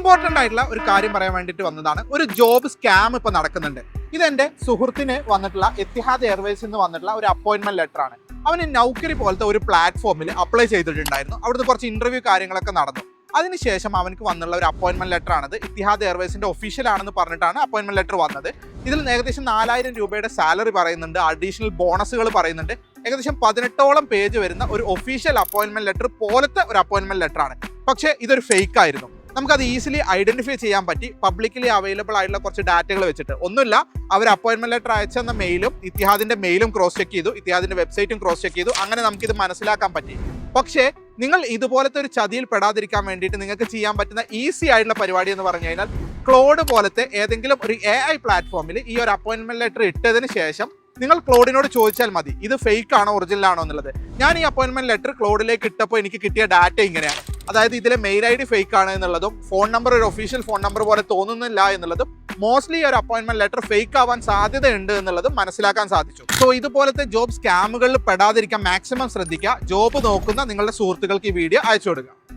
Important ആയിട്ടുള്ള ഒരു കാര്യം പറയാൻ വേണ്ടിയിട്ട് വന്നതാണ്. ഒരു ജോബ് സ്കാം ഇപ്പോൾ നടക്കുന്നുണ്ട്. ഇതെൻ്റെ സുഹൃത്തിന് വന്നിട്ടുള്ള എത്തിഹാദ് എയർവേസിൽ നിന്ന് വന്നിട്ടുള്ള ഒരു അപ്പോയിൻമെന്റ് ലെറ്റർ ആണ്. അവന് നൗക്കരി പോലത്തെ ഒരു പ്ലാറ്റ്ഫോമിൽ അപ്ലൈ ചെയ്തിട്ടുണ്ടായിരുന്നു. അവിടുന്ന് കുറച്ച് ഇന്റർവ്യൂ കാര്യങ്ങളൊക്കെ നടന്നു. അതിനുശേഷം അവനക്ക് വന്നുള്ള ഒരു അപ്പോയിൻമെന്റ് ലെറ്റർ ആണത്. ഇത്തിഹാദ് എയർവേസിന്റെ ഒഫീഷ്യൽ ആണെന്ന് പറഞ്ഞിട്ടാണ് അപ്പോയിൻമെന്റ് ലെറ്റർ വന്നത്. ഇതിൽ ഏകദേശം 4000 രൂപയുടെ സാലറി പറയുന്നുണ്ട്, അഡീഷണൽ ബോണസുകൾ പറയുന്നുണ്ട്. ഏകദേശം 18ഓളം പേജ് വരുന്ന ഒരു ഒഫീഷ്യൽ അപ്പോയിൻമെന്റ് ലെറ്റർ പോലത്തെ ഒരു അപ്പോയിൻമെന്റ് ലെറ്റർ ആണ്. പക്ഷേ ഇതൊരു ഫേക്ക് ആയിരുന്നു. നമുക്കത് ഈസിലി ഐഡന്റിഫൈ ചെയ്യാൻ പറ്റി പബ്ലിക്കലി അവൈലബിൾ ആയിട്ടുള്ള കുറച്ച് ഡാറ്റകൾ വെച്ചിട്ട്. ഒന്നുമില്ല, അവർ അപ്പോയിൻമെന്റ് ലെറ്റർ അയച്ചെന്ന മെയിലും ഇത്തിഹാദിന്റെ മെയിലും ക്രോസ് ചെക്ക് ചെയ്തു, ഇത്തിഹാദിന്റെ വെബ്സൈറ്റും ക്രോസ് ചെക്ക് ചെയ്തു. അങ്ങനെ നമുക്കിത് മനസ്സിലാക്കാൻ പറ്റി. പക്ഷേ നിങ്ങൾ ഇതുപോലത്തെ ഒരു ചതിയിൽ പെടാതിരിക്കാൻ വേണ്ടിയിട്ട് നിങ്ങൾക്ക് ചെയ്യാൻ പറ്റുന്ന ഈസി ആയിട്ടുള്ള പരിപാടി എന്ന് പറഞ്ഞു കഴിഞ്ഞാൽ ക്ലോഡ് പോലത്തെ ഏതെങ്കിലും ഒരു AI പ്ലാറ്റ്ഫോമിൽ ഈ ഒരു അപ്പോയിൻമെന്റ് ലെറ്റർ ഇട്ടതിന് ശേഷം നിങ്ങൾ ക്ലോഡിനോട് ചോദിച്ചാൽ മതി ഇത് ഫേക്ക് ആണോ ഒറിജിനൽ ആണോ എന്നുള്ളത്. ഞാൻ ഈ അപ്പോയിൻമെന്റ് ലെറ്റർ ക്ലോഡിലേക്ക് ഇട്ടപ്പോൾ എനിക്ക് കിട്ടിയ ഡാറ്റ ഇങ്ങനെയാണ്. അതായത് ഇതിലെ മെയിൽ ID ഫേക്ക് ആണ് എന്നുള്ളതും ഫോൺ നമ്പർ ഒരു ഒഫീഷ്യൽ ഫോൺ നമ്പർ പോലെ തോന്നുന്നില്ല എന്നുള്ളതും മോസ്റ്റ്ലി ഒരു അപ്പോയിൻമെന്റ് ലെറ്റർ ഫേക്ക് ആവാൻ സാധ്യതയുണ്ട് എന്നുള്ളതും മനസ്സിലാക്കാൻ സാധിച്ചു. സോ ഇതുപോലത്തെ ജോബ് സ്കാമുകളിൽ പെടാതിരിക്കാൻ മാക്സിമം ശ്രദ്ധിക്കുക. ജോബ് നോക്കുന്ന നിങ്ങളുടെ സുഹൃത്തുക്കൾക്ക് ഈ വീഡിയോ അയച്ചു കൊടുക്കുക.